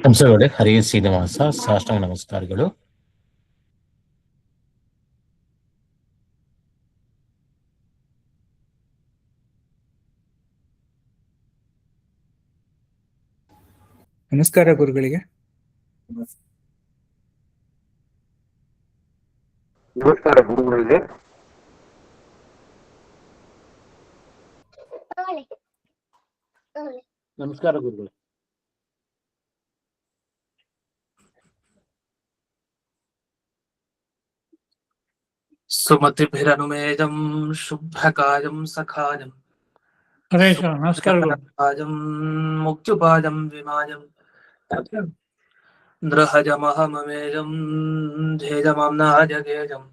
ನಮಸ್ಕಾರ ಹರಿ ಶ್ರೀನಿವಾಸ ಸಾಷ್ಟಾಂಗ ನಮಸ್ಕಾರಗಳು. ನಮಸ್ಕಾರ ಗುರುಗಳಿಗೆ. ನಮಸ್ಕಾರ ಗುರುಗಳಿಗೆ. ನಮಸ್ಕಾರ ಗುರುಗಳೇ. ಸುಮತಿಭಿರನುಮೇಜಂ ಶುಭ್ರಕಾಯಂ ಸಖಾಯಂ ನಮಸ್ಕಾರ ಮುಕ್ತ್ಯುಪಾಯಂ ವಿಮಾಯಂ ನೃಹಜಮಹಮಮೇಜಂ ಧೇಜಮಾಂನಾಜಗೇಜಂ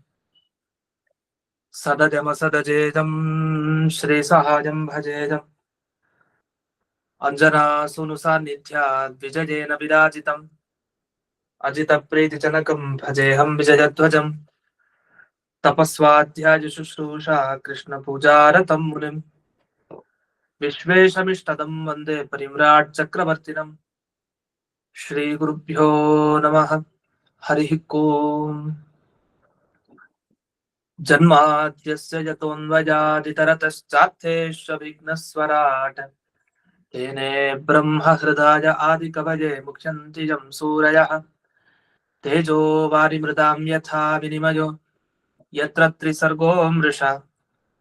ಸದಜಮಸದಜೇಜಂ ಶ್ರೀಸಹಾಯಂ ಭಜೇಜಂ ಅಂಜನಾಸುನು ಸಾನ್ನಿಧ್ಯಾದ್ ವಿಜಯೇನ ವಿರಾಜಿತಂ ಅಜಿತ ಪ್ರೀತಿಜನಕಂ ಭಜೇಹಂ ವಿಜಯಧ್ವಜಂ ತಪಸ್ವಾಧ್ಯಾಯ ಶುಶ್ರೂಷಾ ಕೃಷ್ಣ ಪೂಜಾರತಂ ಮುನಿಂ ವಿಶ್ವೇಶಮಿಷ್ಟದಂ ವಂದೇ ಪರಿಮ್ರಾಟ್ ಚಕ್ರವರ್ತಿನಂ. ಶ್ರೀ ಗುರುಭ್ಯೋ ನಮಃ. ಹರಿ ಓಂ. ಜನ್ಮಾದ್ಯಸ್ಯ ಯತೋನ್ವಯಾದಿತರತಶ್ಚಾರ್ಥೇಷ್ವವಿಘ್ನಸ್ವರಾಟ್ ತೇನೇ ಬ್ರಹ್ಮ ಹೃದಯ ಆದಿಕವಯೇ ಮುಖ್ಯಂತಿ ಯಂ ಸೂರಯಃ ತೇಜೋ ವಾರಿಮೃದಾಂ ಯಥಾ ವಿನಿಮಯೋ ಯತ್ರ ತ್ರಿಸರ್ಗೋ ಮೃಷಾ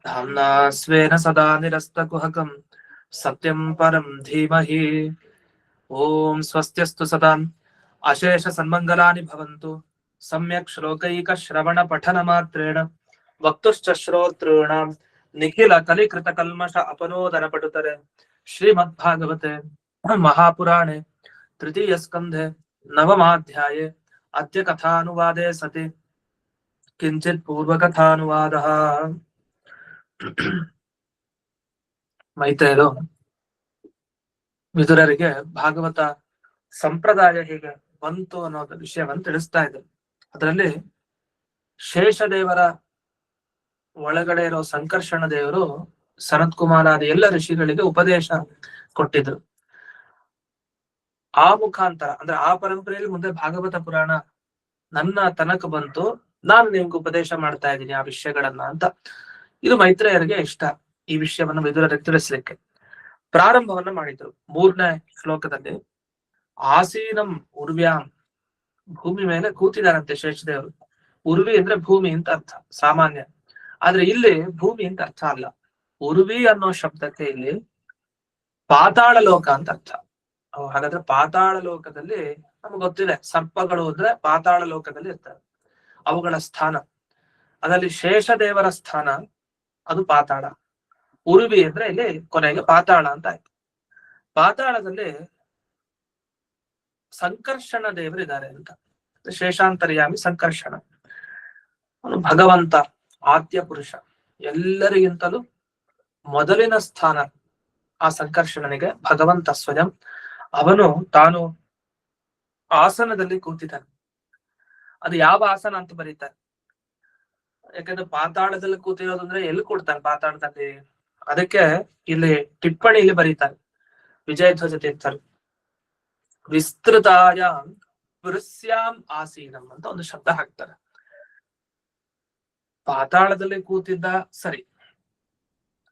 ಧಾಮ್ನಾ ಸ್ವೇನ ಸದಾ ನಿರಸ್ತಕುಹಕಂ ಸತ್ಯಂ ಪರಂ ಧೀಮಹಿ. ಓಂ ಸ್ವಸ್ತ್ಯಸ್ತು ಸದಾ ಅಶೇಷ ಸನ್ಮಂಗಲಾನಿ ಭವಂತು. ಸಮ್ಯಕ್ ಶ್ಲೋಕೈಕ ಶ್ರವಣ ಪಠನ ಮಾತ್ರೇಣ ವಕ್ತುಶ್ಚ ಶ್ರೋತॄಣಾಂ ನಿಖಿಲ ಕಲಿಕೃತ ಕಲ್ಮಷ ಅಪನೋದನ ಪಟುತರೆ. ಶ್ರೀಮದ್ಭಾಗವತೆ ಮಹಾಪುರಾಣೆ ತೃತೀಯ ಸ್ಕಂಧೆ ನವಮಾಧ್ಯಾಯೇ ಅದ್ಯ ಕಥಾನುವಾದೇ ಸತಿ ಕಿಂಚಿತ್ ಪೂರ್ವಕಥಾನುವಾದಃ. ಮೈತ್ರೇಯರು ವಿದುರರಿಗೆ ಭಾಗವತ ಸಂಪ್ರದಾಯ ಹೇಗೆ ಬಂತು ಅನ್ನೋದ ವಿಷಯವನ್ನು ತಿಳಿಸ್ತಾ ಇದ್ದಾರೆ. ಅದರಲ್ಲಿ ಶೇಷದೇವರ ಒಳಗಡೆ ಇರೋ ಸಂಕರ್ಷಣ ದೇವರು ಸನತ್ ಕುಮಾರಾದಿ ಎಲ್ಲ ಋಷಿಗಳಿಗೆ ಉಪದೇಶ ಕೊಟ್ಟಿದ್ರು. ಆ ಮುಖಾಂತರ ಅಂದ್ರೆ ಆ ಪರಂಪರೆಯಲ್ಲಿ ಮುಂದೆ ಭಾಗವತ ಪುರಾಣ ನನ್ನ ತನಕ ಬಂತು, ನಾನು ನಿಮ್ಗೆ ಉಪದೇಶ ಮಾಡ್ತಾ ಇದ್ದೀನಿ ಆ ವಿಷಯಗಳನ್ನ ಅಂತ. ಇದು ಮೈತ್ರೇಯರಿಗೆ ಇಷ್ಟ, ಈ ವಿಷಯವನ್ನು ವಿದುರರಿಗೆ ತಿಳಿಸ್ಲಿಕ್ಕೆ ಪ್ರಾರಂಭವನ್ನ ಮಾಡಿದ್ರು. 3ನೇ ಶ್ಲೋಕದಲ್ಲಿ ಆಸೀನಂ ಉರ್ವ್ಯಾಂ, ಭೂಮಿ ಮೇಲೆ ಕೂತಿದಾರಂತೆ ಶೇಷದೇವರು. ಉರ್ವಿ ಅಂದ್ರೆ ಭೂಮಿ ಅಂತ ಅರ್ಥ ಸಾಮಾನ್ಯ, ಆದ್ರೆ ಇಲ್ಲಿ ಭೂಮಿ ಅಂತ ಅರ್ಥ ಅಲ್ಲ. ಉರ್ವಿ ಅನ್ನೋ ಶಬ್ದಕ್ಕೆ ಇಲ್ಲಿ ಪಾತಾಳ ಲೋಕ ಅಂತ ಅರ್ಥ. ಹಾಗಾದ್ರೆ ಪಾತಾಳ ಲೋಕದಲ್ಲಿ ನಮ್ಗೆ ಗೊತ್ತಿದೆ, ಸರ್ಪಗಳು ಅಂದ್ರೆ ಪಾತಾಳ ಲೋಕದಲ್ಲಿ ಇರ್ತವೆ, ಅವುಗಳ ಸ್ಥಾನ. ಅದರಲ್ಲಿ ಶೇಷದೇವರ ಸ್ಥಾನ ಅದು ಪಾತಾಳ. ಉರುವಿ ಅಂದ್ರೆ ಇಲ್ಲಿ ಕೊನೆಗೆ ಪಾತಾಳ ಅಂತ ಆಯ್ತು. ಪಾತಾಳದಲ್ಲಿ ಸಂಕರ್ಷಣ ದೇವರಿದ್ದಾರೆ ಅಂತ. ಶೇಷಾಂತರ್ಯಾಮಿ ಸಂಕರ್ಷಣ, ಅವನು ಭಗವಂತ, ಆದ್ಯ ಪುರುಷ, ಎಲ್ಲರಿಗಿಂತಲೂ ಮೊದಲಿನ ಸ್ಥಾನ ಆ ಸಂಕರ್ಷಣನಿಗೆ. ಭಗವಂತ ಸ್ವಯಂ ಅವನು ತಾನು ಆಸನದಲ್ಲಿ ಕೂತಿದ್ದಾನೆ. ಅದು ಯಾವ ಆಸನ ಅಂತ ಬರೀತಾರೆ, ಯಾಕಂದ್ರೆ ಪಾತಾಳದಲ್ಲಿ ಕೂತಿರೋದಂದ್ರೆ ಎಲ್ಲಿ ಕೊಡ್ತಾನೆ ಪಾತಾಳದಲ್ಲಿ, ಅದಕ್ಕೆ ಇಲ್ಲಿ ಟಿಪ್ಪಣಿಯಲ್ಲಿ ಬರೀತಾರೆ ವಿಜಯಧ್ವಜ ತೀರ್ಥರು. ವಿಸ್ತೃತಾಯಾಂ ಪುರಸ್ಯಾಂ ಆಸೀನಂ ಅಂತ ಒಂದು ಶಬ್ದ ಹಾಕ್ತಾರೆ. ಪಾತಾಳದಲ್ಲಿ ಕೂತಿದ್ದ ಸರಿ,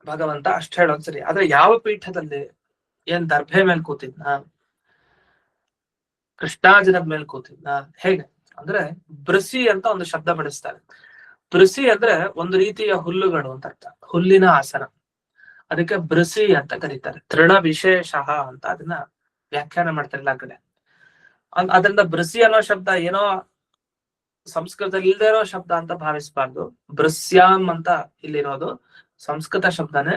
ಭಗವಂತ ಅಷ್ಟ ಹೇಳೋದು ಸರಿ, ಆದ್ರೆ ಯಾವ ಪೀಠದಲ್ಲಿ, ಏನ್ ದರ್ಭೆ ಮೇಲೆ ಕೂತಿದ್ನ, ಕೃಷ್ಣಾಜಿನದ ಮೇಲೆ ಕೂತಿದ್ನ, ಹೇಗೆ ಅಂದ್ರೆ ಬೃಸಿ ಅಂತ ಒಂದು ಶಬ್ದ ಬಳಸ್ತಾರೆ. ಬೃಸಿ ಅಂದ್ರೆ ಒಂದು ರೀತಿಯ ಹುಲ್ಲುಗಳು ಅಂತ ಅರ್ಥ, ಹುಲ್ಲಿನ ಆಸನ, ಅದಕ್ಕೆ ಬೃಸಿ ಅಂತ ಕರೀತಾರೆ. ತೃಣ ವಿಶೇಷ ಅಂತ ಅದನ್ನ ವ್ಯಾಖ್ಯಾನ ಮಾಡ್ತಾರೆ ಎಲ್ಲ ಕಡೆ. ಅದರಿಂದ ಬೃಸಿ ಅನ್ನೋ ಶಬ್ದ ಏನೋ ಸಂಸ್ಕೃತದಲ್ಲಿ ಇಲ್ದೇ ಇರೋ ಶಬ್ದ ಅಂತ ಭಾವಿಸ್ಬಾರ್ದು. ಬೃಸ್ಯಾಂ ಅಂತ ಇಲ್ಲಿರೋದು ಸಂಸ್ಕೃತ ಶಬ್ದನೇ.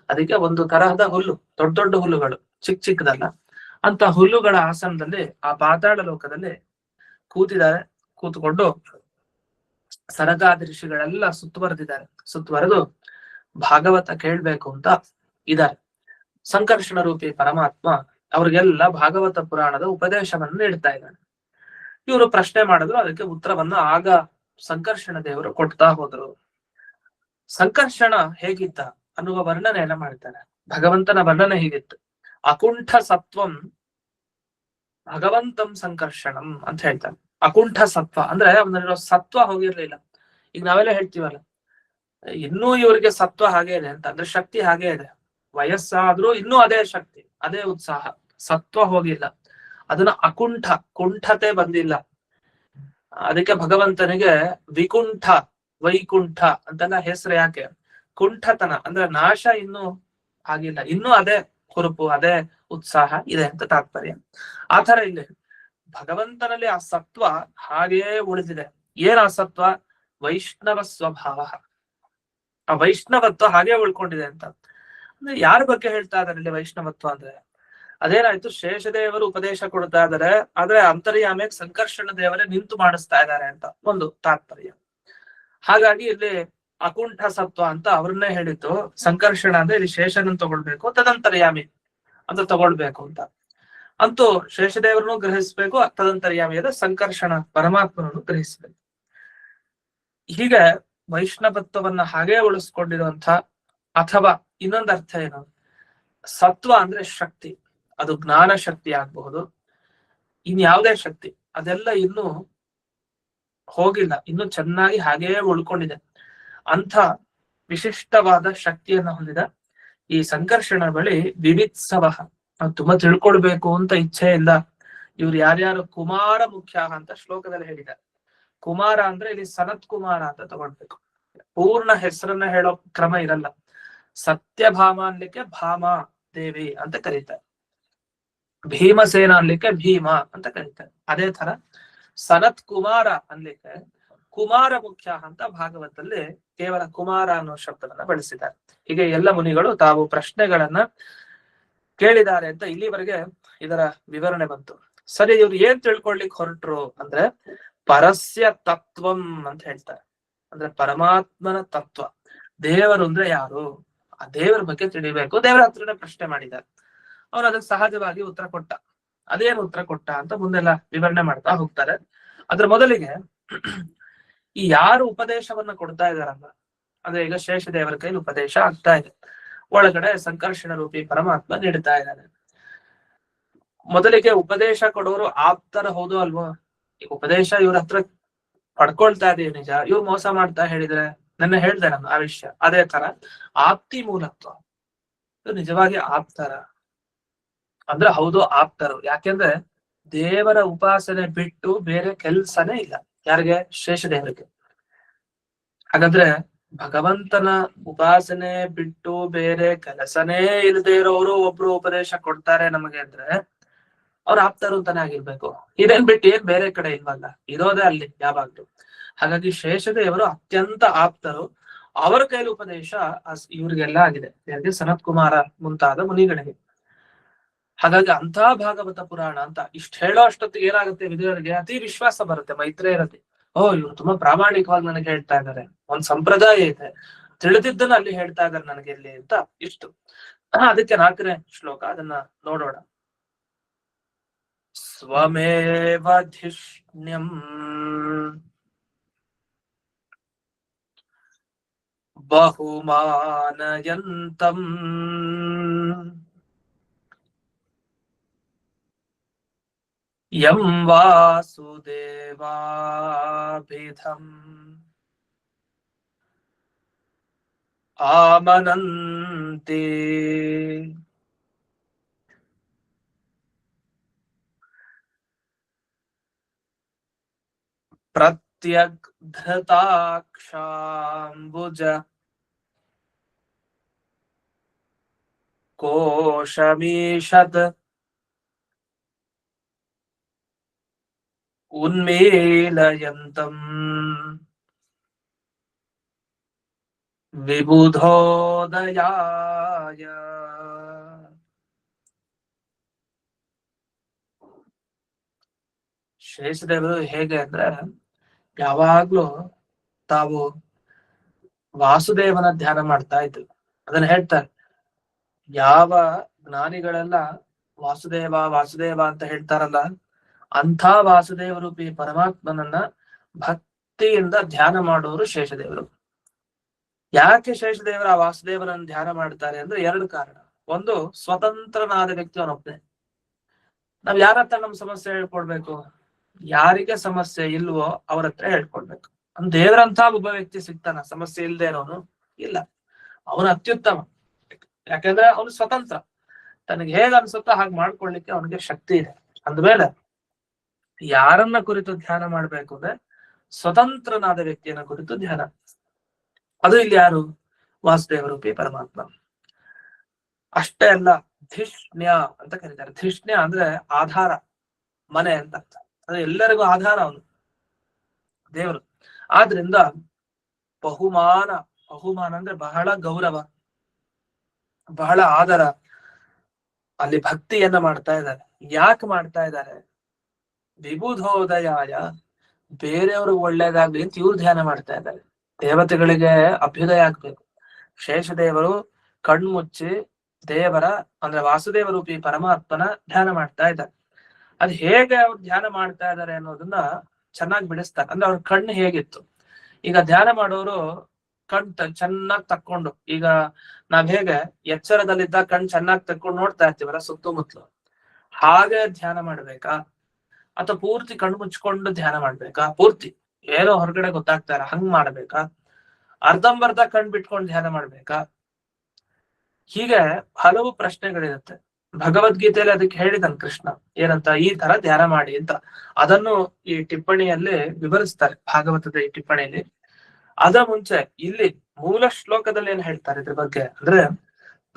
ಅದಕ್ಕೆ ಒಂದು ತರಹದ ಹುಲ್ಲು, ದೊಡ್ಡ ದೊಡ್ಡ ಹುಲ್ಲುಗಳು, ಚಿಕ್ಕ ಚಿಕ್ಕದಲ್ಲ ಅಂತ ಹುಲ್ಲುಗಳ ಆಸನದಲ್ಲಿ ಆ ಪಾತಾಳ ಲೋಕದಲ್ಲಿ ಕೂತಿದ್ದಾರೆ. ಕೂತ್ಕೊಂಡು ಸನಕಾದಿ ಋಷಿಗಳೆಲ್ಲ ಸುತ್ತುವರೆದಿದ್ದಾರೆ. ಸುತ್ತುವರೆದು ಭಾಗವತ ಕೇಳ್ಬೇಕು ಅಂತ ಇದ್ದಾರೆ. ಸಂಕರ್ಷಣ ರೂಪಿ ಪರಮಾತ್ಮ ಅವ್ರಿಗೆಲ್ಲ ಭಾಗವತ ಪುರಾಣದ ಉಪದೇಶವನ್ನು ನೀಡ್ತಾ ಇದ್ದಾನೆ. ಇವರು ಪ್ರಶ್ನೆ ಮಾಡಿದ್ರು, ಅದಕ್ಕೆ ಉತ್ತರವನ್ನು ಆಗ ಸಂಕರ್ಷಣ ದೇವರು ಕೊಡ್ತಾ ಹೋದ್ರು. ಸಂಕರ್ಷಣ ಹೇಗಿದ್ದ ಅನ್ನುವ ವರ್ಣನೆಯನ್ನ ಮಾಡ್ತಾನೆ. ಭಗವಂತನ ವರ್ಣನೆ ಹೀಗಿತ್ತು. ಅಕುಂಠ ಸತ್ವಂ ಭಗವಂತಂ ಸಂಕರ್ಷಣಂ ಅಂತ ಹೇಳ್ತಾರೆ. ಅಕುಂಠ ಸತ್ವ ಅಂದ್ರೆ ಅವನಲ್ಲಿರೋ ಸತ್ವ ಹೋಗಿರ್ಲಿಲ್ಲ. ಈಗ ನಾವೆಲ್ಲ ಹೇಳ್ತೀವಲ್ಲ, ಇನ್ನೂ ಇವ್ರಿಗೆ ಸತ್ವ ಹಾಗೆ ಇದೆ ಅಂತ, ಅಂದ್ರೆ ಶಕ್ತಿ ಹಾಗೆ ಇದೆ, ವಯಸ್ಸಾದ್ರೂ ಇನ್ನೂ ಅದೇ ಶಕ್ತಿ, ಅದೇ ಉತ್ಸಾಹ, ಸತ್ವ ಹೋಗಿಲ್ಲ. ಅದನ್ನ ಅಕುಂಠ, ಕುಂಠತೆ ಬಂದಿಲ್ಲ. ಅದಕ್ಕೆ ಭಗವಂತನಿಗೆ ವಿಕುಂಠ, ವೈಕುಂಠ ಅಂತೆಲ್ಲ ಹೆಸರು. ಯಾಕೆ? ಕುಂಠತನ ಅಂದ್ರೆ ನಾಶ ಇನ್ನೂ ಆಗಿಲ್ಲ, ಇನ್ನೂ ಅದೇ ಹುರುಪು, ಅದೇ ಉತ್ಸಾಹ ಇದೆ ಅಂತ ತಾತ್ಪರ್ಯ. ಆತರ ಇಲ್ಲಿ ಭಗವಂತನಲ್ಲಿ ಆ ಸತ್ವ ಹಾಗೇ ಉಳಿದಿದೆ. ಏನ್ ಆ ಸತ್ವ? ವೈಷ್ಣವ ಸ್ವಭಾವ. ಆ ವೈಷ್ಣವತ್ವ ಹಾಗೆ ಉಳ್ಕೊಂಡಿದೆ ಅಂತ. ಅಂದ್ರೆ ಯಾರ ಬಗ್ಗೆ ಹೇಳ್ತಾ ಇದಾರೆ ಇಲ್ಲಿ ವೈಷ್ಣವತ್ವ ಅಂದ್ರೆ? ಅದೇನಾಯ್ತು, ಶೇಷದೇವರು ಉಪದೇಶ ಕೊಡ್ತಾ ಇದಾರೆ, ಆದ್ರೆ ಅಂತರ್ಯಾಮಿ ಸಂಕರ್ಷಣ ದೇವರೇ ನಿಂತು ಮಾಡಿಸ್ತಾ ಇದ್ದಾರೆ ಅಂತ ಒಂದು ತಾತ್ಪರ್ಯ. ಹಾಗಾಗಿ ಇಲ್ಲಿ ಅಕುಂಠ ಸತ್ವ ಅಂತ ಅವ್ರನ್ನೇ ಹೇಳಿದ್ದು. ಸಂಕರ್ಷಣ ಅಂದ್ರೆ ಇಲ್ಲಿ ಶೇಷನನ್ನು ತಗೊಳ್ಬೇಕು, ತದಂತರ್ಯಾಮಿ ಅಂತ ತಗೊಳ್ಬೇಕು ಅಂತ. ಅಂತೂ ಶೇಷದೇವರನ್ನು ಗ್ರಹಿಸ್ಬೇಕು, ತದಂತರ್ಯಾಮಿಯಾದ ಸಂಕರ್ಷಣ ಪರಮಾತ್ಮನನ್ನು ಗ್ರಹಿಸ್ಬೇಕು. ಹೀಗೆ ವೈಷ್ಣವತ್ವವನ್ನ ಹಾಗೇ ಉಳಿಸ್ಕೊಂಡಿರುವಂತ, ಅಥವಾ ಇನ್ನೊಂದು ಅರ್ಥ ಏನು, ಸತ್ವ ಅಂದ್ರೆ ಶಕ್ತಿ, ಅದು ಜ್ಞಾನ ಶಕ್ತಿ ಆಗ್ಬಹುದು, ಇನ್ಯಾವುದೇ ಶಕ್ತಿ, ಅದೆಲ್ಲ ಇನ್ನೂ ಹೋಗಿಲ್ಲ, ಇನ್ನು ಚೆನ್ನಾಗಿ ಹಾಗೇ ಉಳ್ಕೊಂಡಿದೆ. ಅಂಥ ವಿಶಿಷ್ಟವಾದ ಶಕ್ತಿಯನ್ನ ಹೊಂದಿದ ಈ ಸಂಕರ್ಷಣ ಬಳಿ ವಿವಿತ್ಸವ, ನಾವು ತುಂಬಾ ತಿಳ್ಕೊಳ್ಬೇಕು ಅಂತ ಇಚ್ಛೆ ಇಲ್ಲ. ಇವ್ರು ಯಾರ್ಯಾರು ಕುಮಾರ ಮುಖ್ಯ ಅಂತ ಶ್ಲೋಕದಲ್ಲಿ ಹೇಳಿದ್ದಾರೆ. ಕುಮಾರ ಅಂದ್ರೆ ಇಲ್ಲಿ ಸನತ್ ಕುಮಾರ ಅಂತ ತಗೊಳ್ಬೇಕು, ಪೂರ್ಣ ಹೆಸರನ್ನ ಹೇಳೋ ಕ್ರಮ ಇರಲ್ಲ. ಸತ್ಯಭಾಮ ಅನ್ಲಿಕ್ಕೆ ಭಾಮ ದೇವಿ ಅಂತ ಕರೀತಾರೆ, ಭೀಮಸೇನ ಅನ್ಲಿಕ್ಕೆ ಭೀಮ ಅಂತ ಕರೀತಾರೆ. ಅದೇ ತರ ಸನತ್ ಕುಮಾರ ಅನ್ಲಿಕ್ಕೆ ಕುಮಾರ ಮುಖ್ಯ ಅಂತ ಭಾಗವತದಲ್ಲಿ ಕೇವಲ ಕುಮಾರ ಅನ್ನೋ ಶಬ್ದವನ್ನ ಬಳಸಿದ್ದಾರೆ. ಹೀಗೆ ಎಲ್ಲ ಮುನಿಗಳು ತಾವು ಪ್ರಶ್ನೆಗಳನ್ನ ಕೇಳಿದ್ದಾರೆ ಅಂತ ಇಲ್ಲಿವರೆಗೆ ಇದರ ವಿವರಣೆ ಬಂತು. ಸರಿ, ಇವ್ರು ಏನ್ ತಿಳ್ಕೊಳ್ಲಿಕ್ಕೆ ಹೊರಟ್ರು ಅಂದ್ರೆ ಪರಸ್ಯ ತತ್ವಂ ಅಂತ ಹೇಳ್ತಾರೆ. ಅಂದ್ರೆ ಪರಮಾತ್ಮನ ತತ್ವ, ದೇವರು ಅಂದ್ರೆ ಯಾರು, ಆ ದೇವರ ಬಗ್ಗೆ ತಿಳಿಬೇಕು. ದೇವರ ಹತ್ರನೇ ಪ್ರಶ್ನೆ ಮಾಡಿದ್ದಾರೆ. ಅವ್ರು ಅದಕ್ಕೆ ಸಹಜವಾಗಿ ಉತ್ತರ ಕೊಟ್ಟ. ಅದೇನು ಉತ್ತರ ಕೊಟ್ಟ ಅಂತ ಮುಂದೆಲ್ಲ ವಿವರಣೆ ಮಾಡ್ತಾ ಹೋಗ್ತಾರೆ. ಅದ್ರ ಮೊದಲಿಗೆ ಈ ಯಾರು ಉಪದೇಶವನ್ನ ಕೊಡ್ತಾ ಇದಾರಲ್ಲ, ಅಂದ್ರೆ ಈಗ ಶೇಷದೇವರ ಕೈಲಿ ಉಪದೇಶ ಆಗ್ತಾ ಇದೆ, ಒಳಗಡೆ ಸಂಕರ್ಷಣ ರೂಪಿ ಪರಮಾತ್ಮ ನೀಡ್ತಾ ಇದ್ದಾನೆ. ಮೊದಲಿಗೆ ಉಪದೇಶ ಕೊಡೋರು ಆಪ್ತರ ಹೌದು ಅಲ್ವೋ? ಈ ಉಪದೇಶ ಇವ್ರ ಹತ್ರ ಪಡ್ಕೊಳ್ತಾ ಇದೀವಿ ನಿಜ, ಇವ್ರು ಮೋಸ ಮಾಡ್ತಾ ಹೇಳಿದ್ರೆ ನನ್ನ ಹೇಳ್ದೆ ನಾನು ಆ ವಿಷಯ. ಅದೇ ತರ ಆಪ್ತಿ ಮೂಲತ್ವ, ಇವ್ರು ನಿಜವಾಗಿ ಆಪ್ತರ ಅಂದ್ರೆ ಹೌದು ಆಪ್ತರು. ಯಾಕೆಂದ್ರೆ ದೇವರ ಉಪಾಸನೆ ಬಿಟ್ಟು ಬೇರೆ ಕೆಲ್ಸನೇ ಇಲ್ಲ ಯಾರಿಗೆ? ಶೇಷದೇವರಿಗೆ. ಹಾಗಾದ್ರೆ ಭಗವಂತನ ಉಪಾಸನೆ ಬಿಟ್ಟು ಬೇರೆ ಕೆಲಸನೇ ಇಲ್ಲದೆ ಇರೋರು ಒಬ್ರು ಉಪದೇಶ ಕೊಡ್ತಾರೆ ನಮಗೆ ಅಂದ್ರೆ ಅವ್ರ ಆಪ್ತರು ಅಂತಾನೆ ಆಗಿರ್ಬೇಕು. ಇದನ್ ಬಿಟ್ಟು ಏನ್ ಬೇರೆ ಕಡೆ ಇಲ್ವಲ್ಲ, ಇರೋದೇ ಅಲ್ಲಿ ಯಾವಾಗ್ಲೂ. ಹಾಗಾಗಿ ಶೇಷದೇವರು ಅತ್ಯಂತ ಆಪ್ತರು. ಅವರ ಕೈಲಿ ಉಪದೇಶ ಇವ್ರಿಗೆಲ್ಲ ಆಗಿದೆ, ಯಾರಿಗೆ? ಸನತ್ ಕುಮಾರ ಮುಂತಾದ ಮುನಿಗಳಿಗೆ. ಹಾಗಾಗಿ ಅಂಥ ಭಾಗವತ ಪುರಾಣ ಅಂತ ಇಷ್ಟ ಹೇಳೋ ಅಷ್ಟೊತ್ತಿಗೆ ಏನಾಗುತ್ತೆ, ವಿದುರರಿಗೆ ಅತಿ ವಿಶ್ವಾಸ ಬರುತ್ತೆ, ಮೈತ್ರೇಯರಲ್ಲಿ. ಇವ್ರು ತುಂಬಾ ಪ್ರಾಮಾಣಿಕವಾಗಿ ನನಗೆ ಹೇಳ್ತಾ ಇದ್ದಾರೆ, ಒಂದ್ ಸಂಪ್ರದಾಯ ಇದೆ, ತಿಳಿದಿದ್ದನ್ನ ಅಲ್ಲಿ ಹೇಳ್ತಾ ಇದ್ದಾರೆ ನನಗೆ ಇಲ್ಲಿ ಅಂತ ಇಷ್ಟು. ಅದಕ್ಕೆ 4ನೇ ಶ್ಲೋಕ, ಅದನ್ನ ನೋಡೋಣ. ಸ್ವಮೇವಧಿಷ್ಣ್ಯಂ ಬಹುಮಾನಯಂತಂ ಯಂ ವಾಸುದೇವಾಭಿಧಂ ಆಮನಂತಿ ಪ್ರತ್ಯಗ್ಧತಾಕ್ಷಾಂಬುಜ ಕೋಶಮೀಷದ್ ಉನ್ಮೀಲಯಂತಂ ವಿಬುಧೋದಯಾಯ. ಶೇಷದೇವರು ಹೇಗೆ ಅಂದ್ರೆ ಯಾವಾಗ್ಲೂ ತಾವು ವಾಸುದೇವನ ಧ್ಯಾನ ಮಾಡ್ತಾ ಇದ್ರು. ಅದನ್ನ ಹೇಳ್ತಾರೆ, ಯಾವ ಜ್ಞಾನಿಗಳೆಲ್ಲ ವಾಸುದೇವ ವಾಸುದೇವ ಅಂತ ಹೇಳ್ತಾರಲ್ಲ, ಅಂಥ ವಾಸುದೇವ ರೂಪಿ ಪರಮಾತ್ಮನನ್ನ ಭಕ್ತಿಯಿಂದ ಧ್ಯಾನ ಮಾಡೋರು ಶೇಷದೇವರು. ಯಾಕೆ ಶೇಷದೇವರ ಆ ವಾಸುದೇವರನ್ನು ಧ್ಯಾನ ಮಾಡ್ತಾರೆ ಅಂದ್ರೆ 2 ಕಾರಣ. ಒಂದು ಸ್ವತಂತ್ರನಾದ ವ್ಯಕ್ತಿ ಅವನೊಬ್ಬನೇ. ನಾವ್ ಯಾರ ಹತ್ರ ನಮ್ ಸಮಸ್ಯೆ ಹೇಳ್ಕೊಡ್ಬೇಕು? ಯಾರಿಗೆ ಸಮಸ್ಯೆ ಇಲ್ವೋ ಅವ್ರ ಹತ್ರ ಹೇಳ್ಕೊಡ್ಬೇಕು. ದೇವರಂತ ಒಬ್ಬ ವ್ಯಕ್ತಿ ಸಿಗ್ತಾನ ಸಮಸ್ಯೆ ಇಲ್ದೇ ಇರೋನು? ಇಲ್ಲ. ಅವನು ಅತ್ಯುತ್ತಮ. ಯಾಕಂದ್ರೆ ಅವನು ಸ್ವತಂತ್ರ, ತನಗೆ ಹೇಗ್ ಅನ್ಸುತ್ತೋ ಹಾಗೆ ಮಾಡ್ಕೊಳ್ಲಿಕ್ಕೆ ಅವನಿಗೆ ಶಕ್ತಿ ಇದೆ. ಅಂದ್ಮೇಲೆ ಯಾರನ್ನ ಕುರಿತು ಧ್ಯಾನ ಮಾಡ್ಬೇಕು ಅಂದ್ರೆ ಸ್ವತಂತ್ರನಾದ ವ್ಯಕ್ತಿಯನ್ನ ಕುರಿತು ಧ್ಯಾನ. ಅದು ಇಲ್ಲಿ ಯಾರು? ವಾಸುದೇವ ರೂಪಿ ಪರಮಾತ್ಮ. ಅಷ್ಟೇ ಅಲ್ಲ, ಧಿಷ್ಣ್ಯ ಅಂತ ಕರೀತಾರೆ. ಧಿಷ್ಣ್ಯ ಅಂದ್ರೆ ಆಧಾರ, ಮನೆ ಅಂತ ಅರ್ಥ. ಅಂದ್ರೆ ಎಲ್ಲರಿಗೂ ಆಧಾರ ಅವನು ದೇವರು. ಆದ್ರಿಂದ ಬಹುಮಾನ, ಬಹುಮಾನ ಅಂದ್ರೆ ಬಹಳ ಗೌರವ, ಬಹಳ ಆದರ. ಅಲ್ಲಿ ಭಕ್ತಿಯನ್ನ ಮಾಡ್ತಾ ಇದ್ದಾರೆ. ಯಾಕೆ ಮಾಡ್ತಾ ಇದ್ದಾರೆ? ವಿಬುಧೋದಯಾಯ, ಬೇರೆಯವ್ರಿಗೆ ಒಳ್ಳೇದಾಗ್ಲಿ ಅಂತ ಇವ್ರು ಧ್ಯಾನ ಮಾಡ್ತಾ ಇದ್ದಾರೆ. ದೇವತೆಗಳಿಗೆ ಅಭ್ಯುದಯ ಆಗ್ಬೇಕು. ಶೇಷದೇವರು ಕಣ್ಮುಚ್ಚಿ ದೇವರ ಅಂದ್ರೆ ವಾಸುದೇವ ರೂಪಿ ಪರಮಾತ್ಮನ ಧ್ಯಾನ ಮಾಡ್ತಾ ಇದ್ದಾರೆ. ಅದ್ ಹೇಗೆ ಅವ್ರು ಧ್ಯಾನ ಮಾಡ್ತಾ ಇದ್ದಾರೆ ಅನ್ನೋದನ್ನ ಚೆನ್ನಾಗಿ ಬಿಡಿಸ್ತಾರೆ. ಅಂದ್ರೆ ಅವ್ರ ಕಣ್ಣು ಹೇಗಿತ್ತು? ಈಗ ಧ್ಯಾನ ಮಾಡೋರು ಚೆನ್ನಾಗಿ ತಕ್ಕೊಂಡು, ಈಗ ನಾವ್ ಹೇಗೆ ಎಚ್ಚರದಲ್ಲಿದ್ದ ಕಣ್ ಚೆನ್ನಾಗಿ ತಕ್ಕೊಂಡು ನೋಡ್ತಾ ಇರ್ತೀವಲ್ಲ ಸುತ್ತಮುತ್ತಲು, ಹಾಗೆ ಧ್ಯಾನ ಮಾಡ್ಬೇಕಾ? ಅಥವಾ ಪೂರ್ತಿ ಕಣ್ಣು ಮುಚ್ಕೊಂಡು ಧ್ಯಾನ ಮಾಡ್ಬೇಕಾ? ಪೂರ್ತಿ ಏನೋ ಹೊರಗಡೆ ಗೊತ್ತಾಗ್ತಾರ ಹಂಗ್ ಮಾಡ್ಬೇಕಾ? ಅರ್ಧಂಬರ್ಧ ಕಣ್ ಬಿಟ್ಕೊಂಡು ಧ್ಯಾನ ಮಾಡ್ಬೇಕಾ? ಹೀಗೆ ಹಲವು ಪ್ರಶ್ನೆಗಳಿರುತ್ತೆ. ಭಗವದ್ಗೀತೆಯಲ್ಲಿ ಅದಕ್ಕೆ ಹೇಳಿದನ್ ಕೃಷ್ಣ ಏನಂತ, ಈ ತರ ಧ್ಯಾನ ಮಾಡಿ ಅಂತ. ಅದನ್ನು ಈ ಟಿಪ್ಪಣಿಯಲ್ಲಿ ವಿವರಿಸ್ತಾರೆ, ಭಾಗವತದ ಈ ಟಿಪ್ಪಣಿಯಲ್ಲಿ. ಅದ ಮುಂಚೆ ಇಲ್ಲಿ ಮೂಲ ಶ್ಲೋಕದಲ್ಲಿ ಏನ್ ಹೇಳ್ತಾರೆ ಇದ್ರ ಬಗ್ಗೆ ಅಂದ್ರೆ,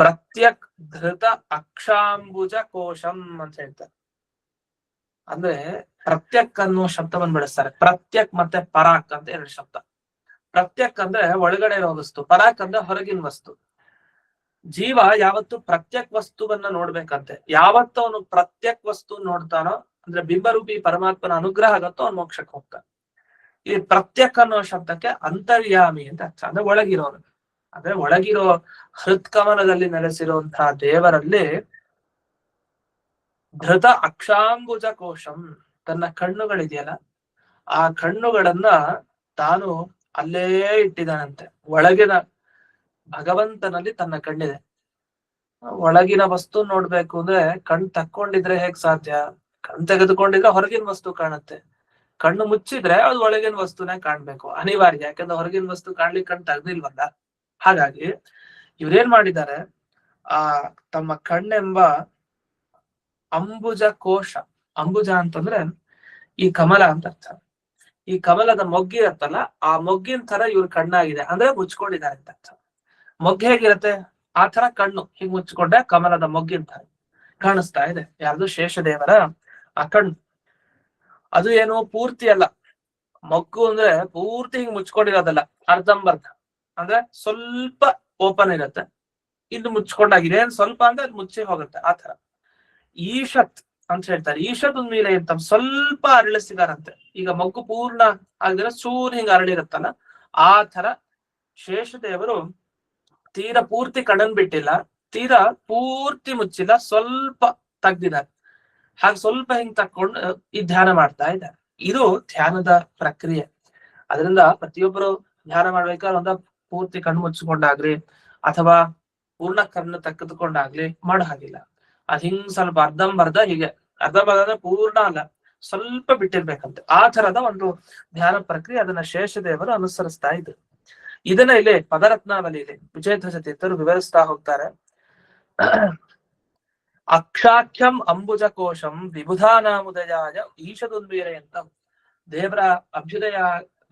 ಪ್ರತ್ಯಕ್ ಧೃತ ಅಕ್ಷಾಂಬುಜ ಕೋಶಂ ಅಂತ ಹೇಳ್ತಾರೆ. ಅಂದ್ರೆ ಪ್ರತ್ಯಕ್ ಅನ್ನೋ ಶಬ್ದವನ್ನು ಬಳಸ್ತಾರೆ. ಪ್ರತ್ಯಕ್ ಮತ್ತೆ ಪರಾಕ್ ಅಂತ ಎರಡು ಶಬ್ದ. ಪ್ರತ್ಯಕ್ ಅಂದ್ರೆ ಒಳಗಡೆ ಇರೋ ವಸ್ತು, ಪರಾಕ್ ಅಂದ್ರೆ ಹೊರಗಿನ ವಸ್ತು. ಜೀವ ಯಾವತ್ತು ಪ್ರತ್ಯಕ್ ವಸ್ತುವನ್ನ ನೋಡ್ಬೇಕಂತೆ. ಯಾವತ್ತು ಅವನು ಪ್ರತ್ಯಕ್ ವಸ್ತು ನೋಡ್ತಾನೋ ಅಂದ್ರೆ ಬಿಂಬರೂಪಿ ಪರಮಾತ್ಮನ ಅನುಗ್ರಹ ಆಗತ್ತೋ ಅವ್ನು ಮೋಕ್ಷಕ್ಕೆ ಹೋಗ್ತಾನೆ. ಈ ಪ್ರತ್ಯಕ್ ಅನ್ನೋ ಶಬ್ದಕ್ಕೆ ಅಂತರ್ಯಾಮಿ ಅಂತ ಅರ್ಥ. ಅಂದ್ರೆ ಒಳಗಿರೋನು. ಅಂದ್ರೆ ಒಳಗಿರೋ ಹೃತ್ಕಮಲದಲ್ಲಿ ನೆಲೆಸಿರುವಂತಹ ದೇವರಲ್ಲಿ ಧೃತ ಅಕ್ಷಾಂಬುಜ ಕೋಶಂ, ತನ್ನ ಕಣ್ಣುಗಳಿದೆಯಲ್ಲ ಆ ಕಣ್ಣುಗಳನ್ನ ತಾನು ಅಲ್ಲೇ ಇಟ್ಟಿದ್ದಾನಂತೆ. ಒಳಗಿನ ಭಗವಂತನಲ್ಲಿ ತನ್ನ ಕಣ್ಣಿದೆ. ಒಳಗಿನ ವಸ್ತು ನೋಡ್ಬೇಕು ಅಂದ್ರೆ ಕಣ್ ತಕ್ಕೊಂಡಿದ್ರೆ ಹೇಗ್ ಸಾಧ್ಯ? ಕಣ್ ತೆಗೆದುಕೊಂಡಿದ್ರೆ ಹೊರಗಿನ ವಸ್ತು ಕಾಣುತ್ತೆ. ಕಣ್ಣು ಮುಚ್ಚಿದ್ರೆ ಅದು ಒಳಗಿನ ವಸ್ತುನೇ ಕಾಣ್ಬೇಕು, ಅನಿವಾರ್ಯ. ಯಾಕಂದ್ರೆ ಹೊರಗಿನ ವಸ್ತು ಕಾಣ್ಲಿಕ್ಕೆ ಕಣ್ ತೆಗ್ದಿಲ್ವಲ್ಲ. ಹಾಗಾಗಿ ಇವ್ರೇನ್ ಮಾಡಿದ್ದಾರೆ, ಆ ತಮ್ಮ ಕಣ್ಣೆಂಬ ಅಂಬುಜ ಕೋಶ, ಅಂಬುಜ ಅಂತಂದ್ರೆ ಈ ಕಮಲ ಅಂತ ಅರ್ಥ. ಈ ಕಮಲದ ಮೊಗ್ಗಿ ಇರುತ್ತಲ್ಲ, ಆ ಮೊಗ್ಗಿನ ತರ ಇವ್ರ ಕಣ್ಣಾಗಿದೆ, ಅಂದ್ರೆ ಮುಚ್ಕೊಂಡಿದ್ದಾರೆ ಅಂತ ಅರ್ಥ. ಮೊಗ್ಗು ಹೇಗಿರತ್ತೆ ಆ ತರ ಕಣ್ಣು ಹೀಗ್ ಮುಚ್ಕೊಂಡೆ ಕಮಲದ ಮೊಗ್ಗಿನ ತರ ಕಾಣಿಸ್ತಾ ಇದೆ. ಯಾರ್ದು? ಶೇಷದೇವರ ಆ ಕಣ್ಣು. ಅದು ಏನು ಪೂರ್ತಿ ಅಲ್ಲ. ಮೊಗ್ಗು ಅಂದ್ರೆ ಪೂರ್ತಿ ಹಿಂಗ್ ಮುಚ್ಕೊಂಡಿರೋದಲ್ಲ, ಅರ್ಧಂಬರ್ಧ. ಅಂದ್ರೆ ಸ್ವಲ್ಪ ಓಪನ್ ಇರುತ್ತೆ, ಇನ್ನು ಮುಚ್ಕೊಂಡಾಗಿದೆ. ಏನ್ ಸ್ವಲ್ಪ ಅಂದ್ರೆ ಅದು ಮುಚ್ಚಿ ಹೋಗುತ್ತೆ ಆ ತರ. ಈಶತ್ ಅಂತ ಹೇಳ್ತಾರೆ. ಈಶತ್ ಮೇಲೆ ಅಂತ ಸ್ವಲ್ಪ ಅರಳಿಸಿದಾರಂತೆ. ಈಗ ಮೊಗ್ಗು ಪೂರ್ಣ ಆಗಿದ್ರೆ ಚೂರ್ ಹಿಂಗ್ ಅರಳಿರುತ್ತಲ್ಲ, ಆ ತರ ಶೇಷದೇವರು ತೀರಾ ಪೂರ್ತಿ ಕಣ್ಣನ್ ಬಿಟ್ಟಿಲ್ಲ, ತೀರಾ ಪೂರ್ತಿ ಮುಚ್ಚಿಲ್ಲ, ಸ್ವಲ್ಪ ತೆಗ್ದಿದ್ದಾರೆ. ಹಾಗೆ ಸ್ವಲ್ಪ ಹಿಂಗ್ ತಕ್ಕೊಂಡು ಈ ಧ್ಯಾನ ಮಾಡ್ತಾ ಇದ್ದಾರೆ. ಇದು ಧ್ಯಾನದ ಪ್ರಕ್ರಿಯೆ. ಅದರಿಂದ ಪ್ರತಿಯೊಬ್ಬರು ಧ್ಯಾನ ಮಾಡ್ಬೇಕಾದ್ರೆ ಒಂದ ಪೂರ್ತಿ ಕಣ್ಣು ಮುಚ್ಚಿಕೊಂಡಾಗ್ಲಿ ಅಥವಾ ಪೂರ್ಣ ಕಣ್ಣು ತೆಗೆದುಕೊಂಡಾಗ್ಲಿ ಮಾಡೋ ಹಾಗಿಲ್ಲ. ಅದ್ ಹಿಂಗ್ ಸ್ವಲ್ಪ ಅರ್ಧಂಬರ್ಧ, ಹೀಗೆ ಅರ್ಧಂಬರ್ಧ ಅಂದ್ರೆ ಪೂರ್ಣ ಅಲ್ಲ, ಸ್ವಲ್ಪ ಬಿಟ್ಟಿರ್ಬೇಕಂತೆ. ಆ ತರದ ಒಂದು ಧ್ಯಾನ ಪ್ರಕ್ರಿಯೆ ಅದನ್ನ ಶೇಷದೇವರು ಅನುಸರಿಸ್ತಾ ಇದ್ರು. ಇದನ್ನ ಇಲ್ಲಿ ಪದರತ್ನಾವಲಿಯಲ್ಲಿ ವಿಜಯಧ್ವಜ ತೀರ್ಥರು ವಿವರಿಸ್ತಾ ಹೋಗ್ತಾರೆ. ಅಕ್ಷಾಖ್ಯಂ ಅಂಬುಜ ಕೋಶಂ ವಿಬುಧಾನಾಮುದಯಾಯ ಈಶದುನ್ವೀರೆ ಅಂತ. ದೇವರ ಅಭ್ಯುದಯ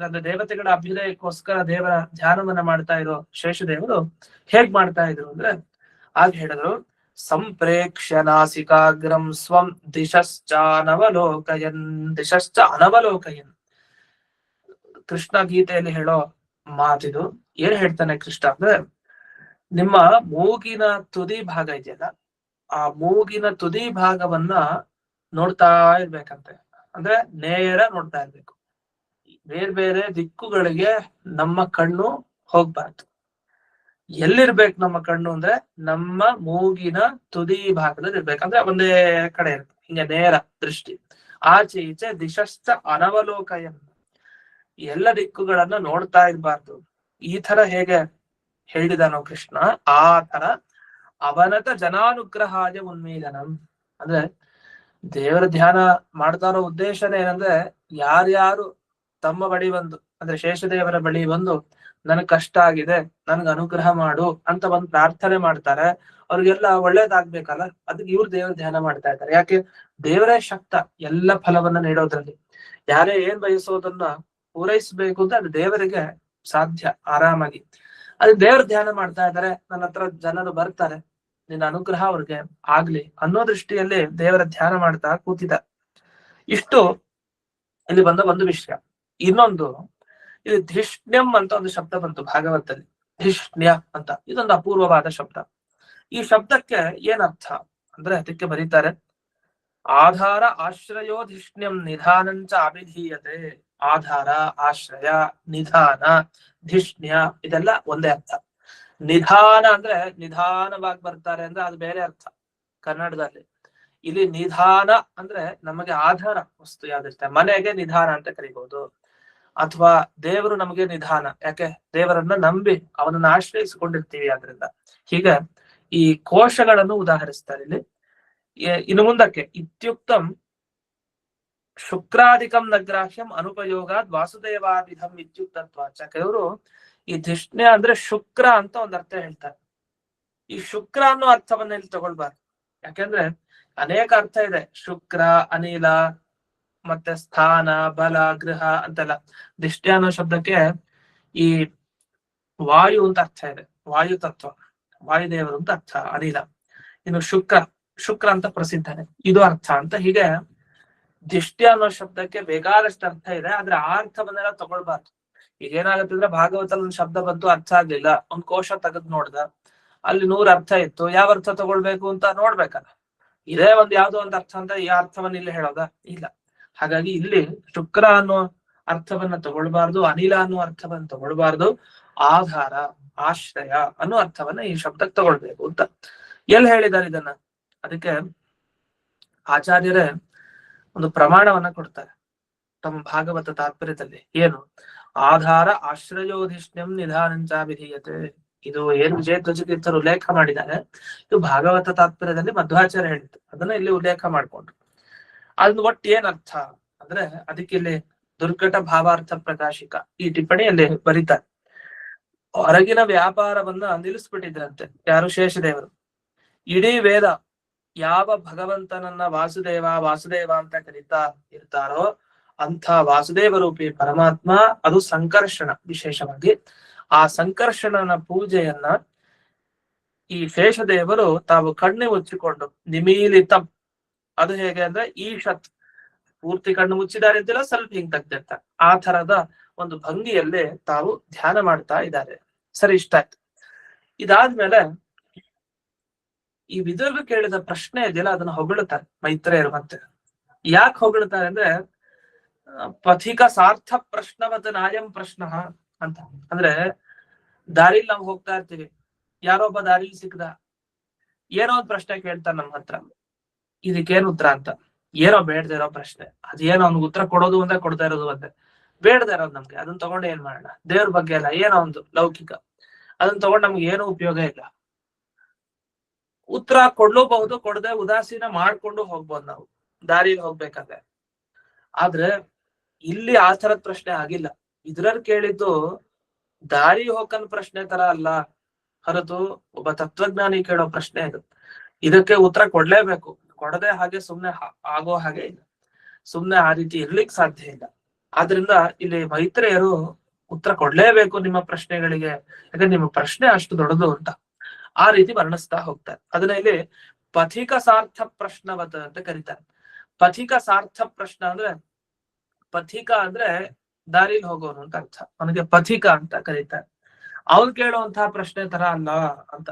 ಅಂದ್ರೆ ದೇವತೆಗಳ ಅಭ್ಯುದಯಕ್ಕೋಸ್ಕರ ದೇವರ ಧ್ಯಾನವನ್ನ ಮಾಡ್ತಾ ಇರೋ ಶೇಷದೇವರು ಹೇಗ್ ಮಾಡ್ತಾ ಇದ್ರು ಅಂದ್ರೆ, ಆಗ ಹೇಳಿದ್ರು, ಸಂಪ್ರೇಕ್ಷ್ಯ ನಾಸಿಕಾಗ್ರಂ ಸ್ವಂ ದಿಶಶ್ಚ ಅನವಲೋಕಯನ್. ಕೃಷ್ಣ ಗೀತೆಯಲ್ಲಿ ಹೇಳೋ ಮಾತಿದು. ಏನ್ ಹೇಳ್ತಾನೆ ಕೃಷ್ಣ ಅಂದ್ರೆ, ನಿಮ್ಮ ಮೂಗಿನ ತುದಿ ಭಾಗ ಇದೆಯಲ್ಲ, ಆ ಮೂಗಿನ ತುದಿ ಭಾಗವನ್ನ ನೋಡ್ತಾ ಇರ್ಬೇಕಂತೆ. ಅಂದ್ರೆ ನೇರ ನೋಡ್ತಾ ಇರ್ಬೇಕು. ಬೇರೆ ಬೇರೆ ದಿಕ್ಕುಗಳಿಗೆ ನಮ್ಮ ಕಣ್ಣು ಹೋಗ್ಬಾರ್ದು. ಎಲ್ಲಿರ್ಬೇಕು ನಮ್ಮ ಕಣ್ಣು ಅಂದ್ರೆ ನಮ್ಮ ಮೂಗಿನ ತುದಿ ಭಾಗದಲ್ಲಿ ಇರ್ಬೇಕಂದ್ರೆ ಒಂದೇ ಕಡೆ ಇರ್ಬೇಕು, ಹಿಂಗೆ ನೇರ ದೃಷ್ಟಿ. ಆಚೆ ಈಚೆ ದಿಶಶ್ಚ ಅನವಲೋಕಯನ್, ಎಲ್ಲ ದಿಕ್ಕುಗಳನ್ನ ನೋಡ್ತಾ ಇರ್ಬಾರ್ದು. ಈ ತರ ಹೇಗೆ ಹೇಳಿದಾನೋ ಕೃಷ್ಣ, ಆ ತರ ಅವನತ ಜನಾನುಗ್ರಹಾಯ ಉನ್ಮೀಲನಂ. ಅಂದ್ರೆ ದೇವರ ಧ್ಯಾನ ಮಾಡ್ತಾ ಇರೋ ಉದ್ದೇಶನೇ ಏನಂದ್ರೆ, ಯಾರ್ಯಾರು ತಮ್ಮ ಬಳಿ ಬಂದು, ಅಂದ್ರೆ ಶೇಷದೇವರ ಬಳಿ ಬಂದು ನನಗ್ ಕಷ್ಟ ಆಗಿದೆ, ನನ್ಗೆ ಅನುಗ್ರಹ ಮಾಡು ಅಂತ ಬಂದು ಪ್ರಾರ್ಥನೆ ಮಾಡ್ತಾರೆ, ಅವ್ರಿಗೆಲ್ಲ ಒಳ್ಳೇದಾಗ್ಬೇಕಲ್ಲ, ಅದಕ್ಕೆ ಇವ್ರು ದೇವರ ಧ್ಯಾನ ಮಾಡ್ತಾ ಇದ್ದಾರೆ. ಯಾಕೆ? ದೇವರೇ ಶಕ್ತ ಎಲ್ಲ ಫಲವನ್ನ ನೀಡೋದ್ರಲ್ಲಿ. ಯಾರೇ ಏನ್ ಬಯಸೋದನ್ನ ಪೂರೈಸ್ಬೇಕು ಅಂತ ಅದು ದೇವರಿಗೆ ಸಾಧ್ಯ ಆರಾಮಾಗಿ. ಅದು ದೇವ್ರ ಧ್ಯಾನ ಮಾಡ್ತಾ ಇದ್ದಾರೆ, ನನ್ನ ಹತ್ರ ಜನರು ಬರ್ತಾರೆ, ನಿನ್ನ ಅನುಗ್ರಹ ಅವ್ರಿಗೆ ಆಗ್ಲಿ ಅನ್ನೋ ದೃಷ್ಟಿಯಲ್ಲಿ ದೇವರ ಧ್ಯಾನ ಮಾಡ್ತಾ ಕೂತಿದ್ದ. ಇಷ್ಟು ಇಲ್ಲಿ ಬಂದ ಒಂದು ವಿಷಯ. ಇನ್ನೊಂದು, ಇಲ್ಲಿ ಧಿಷ್ಣ್ಯಂ ಅಂತ ಒಂದು ಶಬ್ದ ಬಂತು ಭಾಗವತದಲ್ಲಿ, ಧಿಷ್ಣ್ಯ ಅಂತ. ಇದೊಂದು ಅಪೂರ್ವವಾದ ಶಬ್ದ. ಈ ಶಬ್ದಕ್ಕೆ ಏನರ್ಥ ಅಂದ್ರೆ, ಅದಕ್ಕೆ ಬರೀತಾರೆ, ಆಧಾರ ಆಶ್ರಯೋ ಧಿಷ್ಣ್ಯಂ ನಿಧಾನಂಚ ಅಭಿಧೀಯತೆ. ಆಧಾರ, ಆಶ್ರಯ, ನಿಧಾನ, ಧಿಷ್ಣ್ಯ ಇದೆಲ್ಲ ಒಂದೇ ಅರ್ಥ. ನಿಧಾನ ಅಂದ್ರೆ ನಿಧಾನವಾಗಿ ಬರ್ತಾರೆ ಅಂದ್ರೆ ಅದು ಬೇರೆ ಅರ್ಥ ಕನ್ನಡದಲ್ಲಿ. ಇಲ್ಲಿ ನಿಧಾನ ಅಂದ್ರೆ ನಮಗೆ ಆಧಾರ ವಸ್ತು ಯಾವ್ದಿರುತ್ತೆ, ಮನೆಗೆ ನಿಧಾನ ಅಂತ ಕರಿಬಹುದು, ಅಥವಾ ದೇವರು ನಮಗೆ ನಿಧಾನ, ಯಾಕೆ ದೇವರನ್ನ ನಂಬಿ ಅವನನ್ನ ಆಶ್ರಯಿಸಿಕೊಂಡಿರ್ತೀವಿ ಆದ್ರಿಂದ. ಹೀಗೆ ಈ ಕೋಶಗಳನ್ನು ಉದಾಹರಿಸ್ತಾರೆ ಇಲ್ಲಿ. ಇನ್ನು ಮುಂದಕ್ಕೆ ಇತ್ಯುಕ್ತಂ ಶುಕ್ರಾಧಿಕಂ ನಗ್ರಾಹ್ಯಂ ಅನುಪಯೋಗಾದ್ ವಾಸುದೇವಾದಿಧಂ ಇತ್ಯುಕ್ತತ್ವಾಚ. ಕೆಲವರು ಈ ಧಿಷ್ಣ್ಯ ಅಂದ್ರೆ ಶುಕ್ರ ಅಂತ ಒಂದ್ ಅರ್ಥ ಹೇಳ್ತಾರೆ. ಈ ಶುಕ್ರ ಅನ್ನೋ ಅರ್ಥವನ್ನ ಇಲ್ಲಿ ತಗೊಳ್ಬಾರ್ದು. ಯಾಕೆಂದ್ರೆ ಅನೇಕ ಅರ್ಥ ಇದೆ. ಶುಕ್ರ, ಅನಿಲ, ಮತ್ತೆ ಸ್ಥಾನ, ಬಲ, ಗೃಹ ಅಂತೆಲ್ಲ. ಧಿಷ್ಣ್ಯ ಅನ್ನೋ ಶಬ್ದಕ್ಕೆ ಈ ವಾಯು ಅಂತ ಅರ್ಥ ಇದೆ, ವಾಯು ತತ್ವ, ವಾಯುದೇವರು ಅಂತ ಅರ್ಥ ಅನಿಲ. ಇನ್ನು ಶುಕ್ರ ಅಂತ ಪ್ರಸಿದ್ಧನೆ, ಇದು ಅರ್ಥ ಅಂತ. ಹೀಗೆ ದಿಷ್ಟ್ಯ ಅನ್ನೋ ಶಬ್ದಕ್ಕೆ ಬೇಕಾದಷ್ಟು ಅರ್ಥ ಇದೆ, ಆದ್ರೆ ಆ ಅರ್ಥವನ್ನೆಲ್ಲ ತಗೊಳ್ಬಾರ್ದು. ಈಗ ಏನಾಗುತ್ತೆ ಅಂದ್ರೆ, ಭಾಗವತಲ್ಲಿ ಒಂದು ಶಬ್ದ ಬಂತು, ಅರ್ಥ ಆಗ್ಲಿಲ್ಲ, ಒಂದ್ ಕೋಶ ತೆಗೆದು ನೋಡ್ದ, ಅಲ್ಲಿ 100 ಅರ್ಥ ಇತ್ತು, ಯಾವ ಅರ್ಥ ತಗೊಳ್ಬೇಕು ಅಂತ ನೋಡ್ಬೇಕಲ್ಲ. ಇದೇ ಒಂದ್ ಯಾವ್ದೋ ಒಂದು ಅರ್ಥ ಅಂತ ಈ ಅರ್ಥವನ್ನ ಇಲ್ಲಿ ಹೇಳೋದ ಇಲ್ಲ. ಹಾಗಾಗಿ ಇಲ್ಲಿ ಶುಕ್ರ ಅನ್ನೋ ಅರ್ಥವನ್ನ ತಗೊಳ್ಬಾರ್ದು, ಅನಿಲ ಅನ್ನೋ ಅರ್ಥವನ್ನ ತಗೊಳ್ಬಾರ್ದು, ಆಧಾರ, ಆಶ್ರಯ ಅನ್ನೋ ಅರ್ಥವನ್ನ ಈ ಶಬ್ದಕ್ಕೆ ತಗೊಳ್ಬೇಕು ಅಂತ ಎಲ್ಲಿ ಹೇಳಿದ್ದಾರೆ ಇದನ್ನ. ಅದಕ್ಕೆ ಆಚಾರ್ಯರೇ ಒಂದು ಪ್ರಮಾಣವನ್ನ ಕೊಡ್ತಾರೆ ತಮ್ಮ ಭಾಗವತ ತಾತ್ಪರ್ಯದಲ್ಲಿ. ಏನು? ಆಧಾರ ಆಶ್ರಯೋಧಿಷ್ಣ್ಯಂ ನಿಧಾನಂಚ ವಿಧೀಯತೆ. ಇದು ಏನು ವಿಜಯಧ್ವಜತೀರ್ಥರು ಉಲ್ಲೇಖ ಮಾಡಿದ್ದಾರೆ, ಇದು ಭಾಗವತ ತಾತ್ಪರ್ಯದಲ್ಲಿ ಮಧ್ವಾಚಾರ್ಯ ಹೇಳಿದ್ದು, ಅದನ್ನ ಇಲ್ಲಿ ಉಲ್ಲೇಖ ಮಾಡ್ಕೊಂಡ್ರು. ಅದ್ ಒಟ್ಟು ಏನ್ ಅರ್ಥ ಅಂದ್ರೆ, ಅದಕ್ಕೆ ಇಲ್ಲಿ ದುರ್ಘಟ ಭಾವಾರ್ಥ ಪ್ರಕಾಶಿಕ ಈ ಟಿಪ್ಪಣಿಯಲ್ಲಿ ಬರೀತಾರೆ, ಹೊರಗಿನ ವ್ಯಾಪಾರವನ್ನ ನಿಲ್ಲಿಸ್ಬಿಟ್ಟಿದ್ರಂತೆ ಯಾರು? ಶೇಷದೇವರು. ಇಡೀ ವೇದ ಯಾವ ಭಗವಂತನನ್ನ ವಾಸುದೇವ ವಾಸುದೇವ ಅಂತ ಕರೀತಾ ಇರ್ತಾರೋ ಅಂಥ ವಾಸುದೇವ ರೂಪಿ ಪರಮಾತ್ಮ, ಅದು ಸಂಕರ್ಷಣ. ವಿಶೇಷವಾಗಿ ಆ ಸಂಕರ್ಷಣನ ಪೂಜೆಯನ್ನ ಈ ಶೇಷದೇವರು ತಾವು ಕಣ್ಣು ಮುಚ್ಚಿಕೊಂಡು ನಿಮೀಲಿತಂ, ಅದು ಹೇಗೆ ಅಂದ್ರೆ ಈಶತ್, ಪೂರ್ತಿ ಕಣ್ಣು ಮುಚ್ಚಿದ್ದಾರೆ ಅಂತಿಲ್ಲ, ಸ್ವಲ್ಪ ಹಿಂಗ್ ತೆಗ್ದಿರ್ತಾರೆ, ಆ ತರದ ಒಂದು ಭಂಗಿಯಲ್ಲಿ ತಾವು ಧ್ಯಾನ ಮಾಡ್ತಾ ಇದ್ದಾರೆ. ಸರಿ, ಇಷ್ಟ ಆಯ್ತು. ಇದಾದ್ಮೇಲೆ ಈ ವಿದುರ್ಗ ಕೇಳಿದ ಪ್ರಶ್ನೆ ಇದೆಯಲ್ಲ, ಅದನ್ನ ಹೊಗಳುತ್ತಾರೆ ಮೈತ್ರೇಯರು. ಮತ್ತೆ ಯಾಕೆ ಹೊಗಳುತ್ತಾರೆ ಅಂದ್ರೆ, ಪಥಿಕ ಸಾರ್ಥ ಪ್ರಶ್ನವತ್ ನಾಯಂ ಪ್ರಶ್ನ ಅಂತ. ಅಂದ್ರೆ ದಾರಿಲಿ ನಾವು ಹೋಗ್ತಾ ಇರ್ತೀವಿ, ಯಾರೋ ಒಬ್ಬ ದಾರಿಲಿ ಸಿಕ್ಕದ, ಏನೋ ಒಂದ್ ಪ್ರಶ್ನೆ ಕೇಳ್ತಾನೆ ನಮ್ಮ ಹತ್ರ, ಇದಕ್ಕೇನು ಉತ್ತರ ಅಂತ. ಏನೋ ಬೇಡದೇ ಇರೋ ಪ್ರಶ್ನೆ, ಅದೇನೋ ಅವ್ನಿಗೆ ಉತ್ತರ ಕೊಡೋದು ಒಂದೇ, ಕೊಡ್ತಾ ಇರೋದು ಒಂದೇ, ಬೇಡದೇ ಇರೋದು ನಮ್ಗೆ. ಅದನ್ನ ತಗೊಂಡು ಏನ್ ಮಾಡೋಣ? ದೇವ್ರ ಬಗ್ಗೆ ಅಲ್ಲ, ಏನೋ ಒಂದು ಲೌಕಿಕ, ಅದನ್ನ ತಗೊಂಡು ನಮ್ಗೆ ಏನೂ ಉಪಯೋಗ ಇಲ್ಲ. ಉತ್ತರ ಕೊಡ್ಲೂಬಹುದು, ಕೊಡದೆ ಉದಾಸೀನ ಮಾಡ್ಕೊಂಡು ಹೋಗ್ಬೋದು ನಾವು ದಾರಿಲಿ ಹೋಗ್ಬೇಕಾದ್ರೆ. ಆದ್ರೆ ಇಲ್ಲಿ ಆ ತರದ ಪ್ರಶ್ನೆ ಆಗಿಲ್ಲ. ಇದ್ರಲ್ಲಿ ಕೇಳಿದ್ದು ದಾರಿ ಹೋಗನ್ ಪ್ರಶ್ನೆ ತರ ಅಲ್ಲ, ಹೊರತು ಒಬ್ಬ ತತ್ವಜ್ಞಾನಿ ಕೇಳೋ ಪ್ರಶ್ನೆ ಇದು. ಇದಕ್ಕೆ ಉತ್ತರ ಕೊಡ್ಲೇಬೇಕು, ಕೊಡದೆ ಹಾಗೆ ಸುಮ್ನೆ ಆಗೋ ಹಾಗೆ ಇಲ್ಲ, ಸುಮ್ನೆ ಆ ರೀತಿ ಇರ್ಲಿಕ್ ಸಾಧ್ಯ ಇಲ್ಲ. ಆದ್ರಿಂದ ಇಲ್ಲಿ ಮೈತ್ರೇಯರು ಉತ್ತರ ಕೊಡ್ಲೇಬೇಕು ನಿಮ್ಮ ಪ್ರಶ್ನೆಗಳಿಗೆ, ಯಾಕಂದ್ರೆ ನಿಮ್ಮ ಪ್ರಶ್ನೆ ಅಷ್ಟು ದೊಡ್ಡದು ಅಂತ ಆ ರೀತಿ ವರ್ಣಿಸ್ತಾ ಹೋಗ್ತಾರೆ. ಅದನ್ನ ಇಲ್ಲಿ ಪಥಿಕ ಸಾರ್ಥ ಪ್ರಶ್ನವತ್ ಅಂತ ಕರೀತಾರೆ. ಪಥಿಕ ಸಾರ್ಥ ಪ್ರಶ್ನ ಅಂದ್ರೆ, ಪಥಿಕ ಅಂದ್ರೆ ದಾರಿಲಿ ಹೋಗೋನು ಅಂತ ಅರ್ಥ, ಅವನಿಗೆ ಪಥಿಕ ಅಂತ ಕರೀತಾರೆ. ಅವ್ನು ಕೇಳುವಂತಹ ಪ್ರಶ್ನೆ ತರ ಅಲ್ಲ ಅಂತ.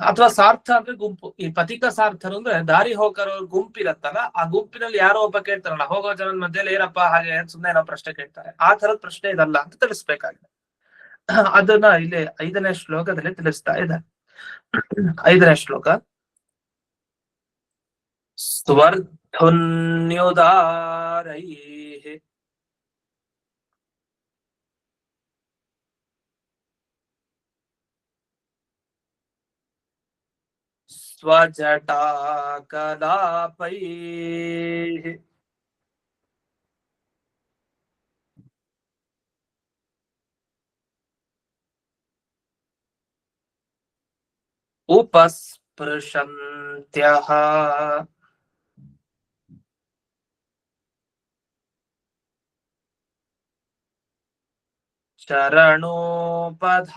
ಅಥವಾ ಸಾರ್ಥ ಅಂದ್ರೆ ಗುಂಪು. ಈ ಪಥಿಕ ಸಾರ್ಥರು ಅಂದ್ರೆ ದಾರಿ ಹೋಗರೋ ಗುಂಪಿರತ್ತಲ್ಲ, ಆ ಗುಂಪಿನಲ್ಲಿ ಯಾರೋ ಒಬ್ಬ ಕೇಳ್ತಾರಲ್ಲ, ಹೋಗೋ ಜನದ ಮಧ್ಯದಲ್ಲಿ ಏನಪ್ಪಾ ಹಾಗೆ ಸುಮ್ನೆ ಏನೋ ಪ್ರಶ್ನೆ ಕೇಳ್ತಾರೆ, ಆ ತರದ ಪ್ರಶ್ನೆ ಇದಲ್ಲ ಅಂತ ತಿಳಿಸ್ಬೇಕಾಗಿದೆ. ಅದನ್ನ ಇಲ್ಲಿ 5ನೇ ಶ್ಲೋಕದಲ್ಲಿ ತಿಳಿಸ್ತಾ ಇದೆ. 5ನೇ ಶ್ಲೋಕ. ಸ್ವರ್ಧನ್ಯುದಾರೈಃ स्वजटाकलापैः उपस्पृशन्त्यः चरणोपधानम्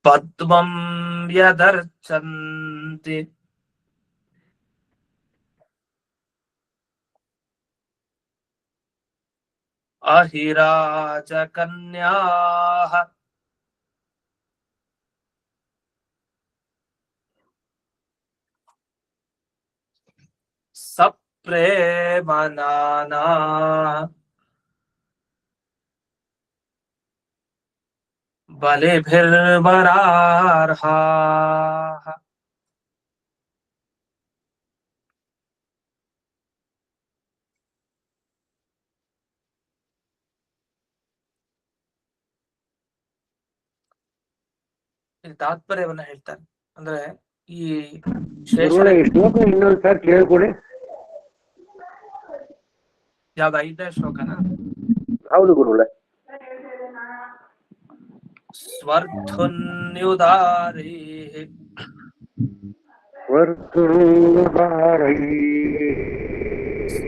पद्मं यदर्चन्ति अहिराजकन्याः सप्रेमनाना बलिभिर्वरार्हाः ಇದು ತಾತ್ಪರ್ಯವನ್ನ ಹೇಳ್ತಾರೆ. ಅಂದ್ರೆ ಈ ಗುರುಗಳೇ ಈ ಶ್ಲೋಕ ಇನ್ನೊಂದು ಸರ್ ಕೇಳ್ಕೊಡಿ. ಯಾವ್ದು 5ನೇ ಶ್ಲೋಕನ? ಹೌದು ಗುರುಗಳೇ. ಸ್ವರ್ಧುನ್ಯುದಾರೈಃ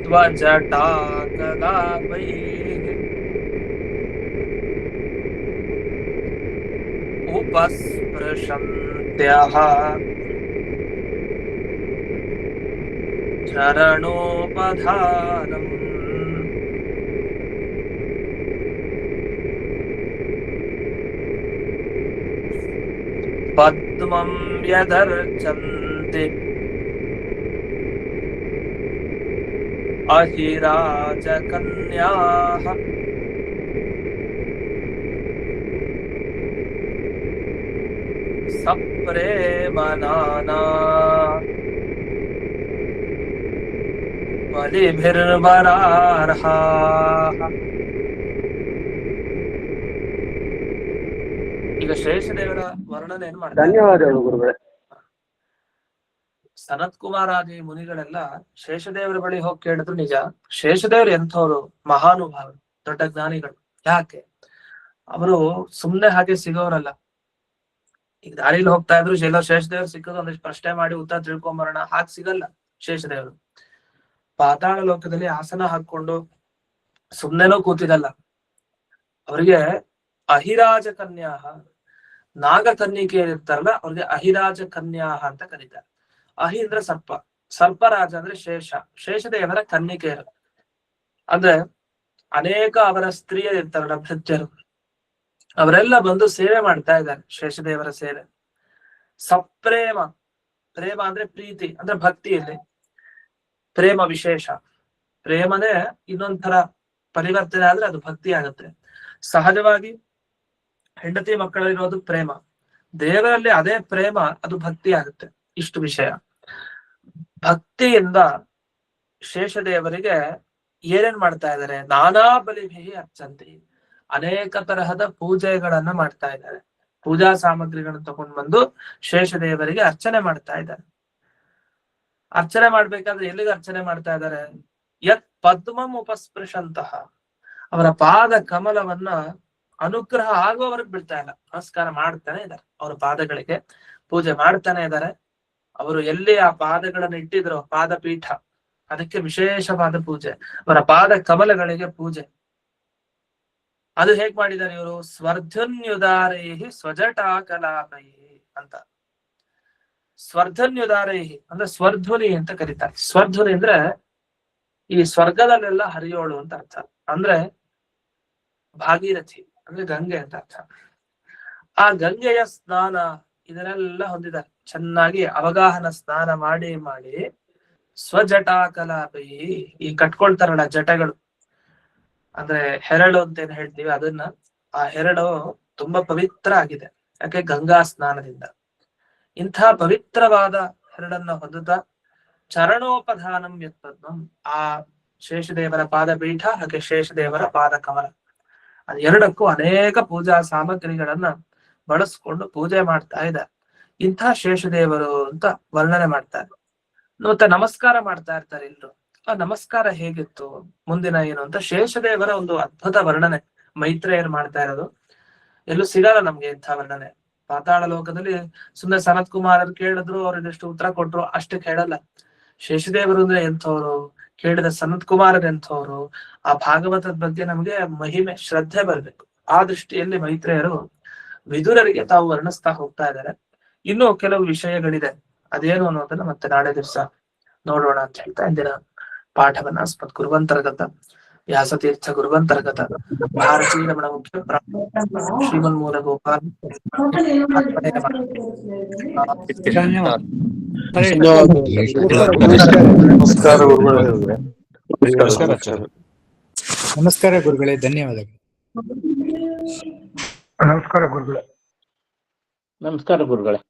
स्वजटाकलापैः उपस्पृशन्त्यः चरणोपधानम् पद्मं यदर्चन्ति अहिराजकन्याः सप्रेमनाना बलिभिर्वरार्हाः. ಈಗ ಶೇಷದೇವರ ವರ್ಣನೆ ಏನ್ ಮಾಡ್ತಾರೆ? ಧನ್ಯವಾದಗಳು ಗುರುಗಳೇ. ಸನತ್ ಕುಮಾರಾದಿ ಮುನಿಗಳೆಲ್ಲ ಶೇಷದೇವರ ಬಳಿ ಹೋಗಿ ಕೇಳಿದ್ರು ನಿಜ. ಶೇಷದೇವರು ಎಂಥವ್ರು? ಮಹಾನುಭಾವರು, ದೊಡ್ಡ ಜ್ಞಾನಿಗಳು. ಯಾಕೆ? ಅವರು ಸುಮ್ನೆ ಹಾಗೆ ಸಿಗೋರಲ್ಲ. ಈಗ ದಾರಿಲಿ ಹೋಗ್ತಾ ಇದ್ರು ಎಲ್ಲೋ ಶೇಷದೇವರು ಸಿಕ್ಕದು ಒಂದಿಷ್ಟು ಪ್ರಶ್ನೆ ಮಾಡಿ ಉತ್ತರ ತಿಳ್ಕೊಂಬರೋಣ, ಹಾಗೆ ಸಿಗಲ್ಲ ಶೇಷದೇವರು. ಪಾತಾಳ ಲೋಕದಲ್ಲಿ ಆಸನ ಹಾಕೊಂಡು ಸುಮ್ನೆನೂ ಕೂತಿದಲ್ಲ. ಅವ್ರಿಗೆ ಅಹಿರಾಜ ಕನ್ಯಾ, ನಾಗಕನ್ನಿಕೆ ಇರ್ತಾರಲ್ಲ ಅವ್ರಿಗೆ ಅಹಿರಾಜ ಕನ್ಯಾ ಅಂತ ಕರೀತಾರೆ. ಅಹಿ ಅಂದ್ರೆ ಸರ್ಪ, ಸರ್ಪರಾಜ ಅಂದ್ರೆ ಶೇಷ, ಶೇಷದೇವರ ಕನ್ನಿಕೆಯರು. ಅಂದ್ರೆ ಅನೇಕ ಅವರ ಸ್ತ್ರೀಯರು ಇರ್ತಾರಲ್ಲ, ಭೃತ್ಯರು, ಅವರೆಲ್ಲ ಬಂದು ಸೇವೆ ಮಾಡ್ತಾ ಇದ್ದಾರೆ, ಶೇಷದೇವರ ಸೇವೆ. ಸಪ್ರೇಮ, ಪ್ರೇಮ ಅಂದ್ರೆ ಪ್ರೀತಿ ಅಂದ್ರೆ ಭಕ್ತಿಯಲ್ಲಿ ಪ್ರೇಮ ವಿಶೇಷ. ಪ್ರೇಮನೇ ಇನ್ನೊಂಥರ ಪರಿವರ್ತನೆ ಆದ್ರೆ ಅದು ಭಕ್ತಿ ಆಗುತ್ತೆ. ಸಹಜವಾಗಿ ಹೆಂಡತಿ ಮಕ್ಕಳಲ್ಲಿರೋದು ಪ್ರೇಮ, ದೇವರಲ್ಲಿ ಅದೇ ಪ್ರೇಮ, ಅದು ಭಕ್ತಿ ಆಗುತ್ತೆ. ಇಷ್ಟು ವಿಷಯ. ಭಕ್ತಿಯಿಂದ ಶೇಷದೇವರಿಗೆ ಏನೇನ್ ಮಾಡ್ತಾ ಇದ್ದಾರೆ? ನಾನಾ ಬಲಿಭಿ ಅರ್ಚಂತಿ, ಅನೇಕ ತರಹದ ಪೂಜೆಗಳನ್ನ ಮಾಡ್ತಾ ಇದ್ದಾರೆ. ಪೂಜಾ ಸಾಮಗ್ರಿಗಳನ್ನ ತಗೊಂಡು ಬಂದು ಶೇಷದೇವರಿಗೆ ಅರ್ಚನೆ ಮಾಡ್ತಾ ಇದ್ದಾರೆ. ಅರ್ಚನೆ ಮಾಡ್ಬೇಕಾದ್ರೆ ಎಲ್ಲಿಗೆ ಅರ್ಚನೆ ಮಾಡ್ತಾ ಇದ್ದಾರೆ? ಯತ್ ಪದ್ಮಂ ಉಪಸ್ಪೃಶಂತಹ, ಅವರ ಪಾದ ಕಮಲವನ್ನ ಅನುಗ್ರಹ ಆಗುವವರೆಗೆ ಬಿಡ್ತಾ ಇಲ್ಲ, ನಮಸ್ಕಾರ ಮಾಡ್ತಾನೆ ಇದ್ದಾರೆ. ಅವರ ಪಾದಗಳಿಗೆ ಪೂಜೆ ಮಾಡ್ತಾನೆ ಇದ್ದಾರೆ. ಅವರು ಎಲ್ಲಿ ಆ ಪಾದಗಳನ್ನು ಇಟ್ಟಿದ್ರು, ಪಾದಪೀಠ, ಅದಕ್ಕೆ ವಿಶೇಷವಾದ ಪೂಜೆ. ಅವರ ಪಾದ ಕಮಲಗಳಿಗೆ ಪೂಜೆ. ಅದು ಹೇಗ್ ಮಾಡಿದ್ದಾರೆ ಇವರು? ಸ್ವರ್ಧನ್ಯುದಾರೈಹಿ ಸ್ವಜಟಾಕಲಾಪೈಹಿ ಅಂತ. ಸ್ವರ್ಧನ್ಯುದಾರೈಹಿ ಅಂದ್ರೆ ಸ್ವರ್ಧ್ವನಿ ಅಂತ ಕರೀತಾರೆ. ಸ್ವರ್ಧ್ವನಿ ಅಂದ್ರೆ ಈ ಸ್ವರ್ಗದಲ್ಲೆಲ್ಲ ಹರಿಯೋಳು ಅಂತ ಅರ್ಥ. ಅಂದ್ರೆ ಭಾಗೀರಥಿ ಅಂದ್ರೆ ಗಂಗೆ ಅಂತ ಅರ್ಥ. ಆ ಗಂಗೆಯ ಸ್ನಾನ ಇದನ್ನೆಲ್ಲ ಹೊಂದಿದ್ದಾರೆ. ಚೆನ್ನಾಗಿ ಅವಗಾಹನ ಸ್ನಾನ ಮಾಡಿ ಮಾಡಿ ಸ್ವಜಟಾಕಲಾಪೈ, ಈ ಕಟ್ಕೊಳ್ತಾರಲ್ಲ ಜಟಗಳು, ಅಂದ್ರೆ ಹೆರಳು ಅಂತ ಏನ್ ಹೇಳ್ತೀವಿ ಅದನ್ನ, ಆ ಹೆರಳು ತುಂಬಾ ಪವಿತ್ರ ಆಗಿದೆ. ಯಾಕೆ? ಗಂಗಾ ಸ್ನಾನದಿಂದ. ಇಂಥ ಪವಿತ್ರವಾದ ಹೆರಳನ್ನ ಹೊಂದುತ್ತಾ ಚರಣೋಪಧಾನಂ ಯತ್ಪದ್ಮಂ, ಆ ಶೇಷದೇವರ ಪಾದಪೀಠ ಹಾಗೆ ಶೇಷದೇವರ ಪಾದ ಕಮಲ. ಅದು ಎರಡಕ್ಕೂ ಅನೇಕ ಪೂಜಾ ಸಾಮಗ್ರಿಗಳನ್ನ ಬಳಸ್ಕೊಂಡು ಪೂಜೆ ಮಾಡ್ತಾ ಇದ್ದಾರೆ. ಇಂಥ ಶೇಷದೇವರು ಅಂತ ವರ್ಣನೆ ಮಾಡ್ತಾರೆ. ಮತ್ತೆ ನಮಸ್ಕಾರ ಮಾಡ್ತಾ ಇರ್ತಾರೆ ಎಲ್ರು. ಆ ನಮಸ್ಕಾರ ಹೇಗಿತ್ತು, ಮುಂದಿನ ಏನು ಅಂತ ಶೇಷದೇವರ ಒಂದು ಅದ್ಭುತ ವರ್ಣನೆ ಮೈತ್ರೇಯರು ಮಾಡ್ತಾ ಇರೋದು. ಎಲ್ಲೂ ಸಿಗಲ್ಲ ನಮ್ಗೆ ಇಂಥ ವರ್ಣನೆ. ಪಾತಾಳ ಲೋಕದಲ್ಲಿ ಸುಮ್ಮನೆ ಸನತ್ ಕುಮಾರರು ಕೇಳಿದ್ರು, ಅವ್ರು ಇದಷ್ಟು ಉತ್ತರ ಕೊಟ್ರು, ಅಷ್ಟಕ್ಕೆ ಹೇಳಲ್ಲ. ಶೇಷದೇವರು ಅಂದ್ರೆ ಎಂಥವ್ರು, ಕೇಳಿದ ಸನತ್ ಕುಮಾರರು ಎಂಥವ್ರು, ಆ ಭಾಗವತದ ಬಗ್ಗೆ ನಮ್ಗೆ ಮಹಿಮೆ ಶ್ರದ್ಧೆ ಬರ್ಬೇಕು. ಆ ದೃಷ್ಟಿಯಲ್ಲಿ ಮೈತ್ರೇಯರು ವಿದುರರಿಗೆ ತಾವು ವರ್ಣಿಸ್ತಾ ಹೋಗ್ತಾ ಇದ್ದಾರೆ. ಇನ್ನೂ ಕೆಲವು ವಿಷಯಗಳಿದೆ, ಅದೇನು ಅನ್ನೋದನ್ನ ಮತ್ತೆ ನಾಳೆ ದಿವಸ ನೋಡೋಣ ಅಂತ ಹೇಳ್ತಾ ಇಂದಿನ ಪಾಠವನ್ನ ಅಸ್ಮತ್ ಗುರುವಂತರ್ಗತ ವ್ಯಾಸತೀರ್ಥ ಗುರುವಂತರ್ಗತ ಭಾರತೀಯ ರಮಣ ಮುಖ್ಯ ಶ್ರೀಮನ್ಮೂಲ ಗೋಪಾಲ ನಮಸ್ಕಾರ ಗುರುಗಳೇ, ಧನ್ಯವಾದಗಳು. ನಮಸ್ಕಾರ ಗುರುಗಳೇ. ನಮಸ್ಕಾರ ಗುರುಗಳೇ.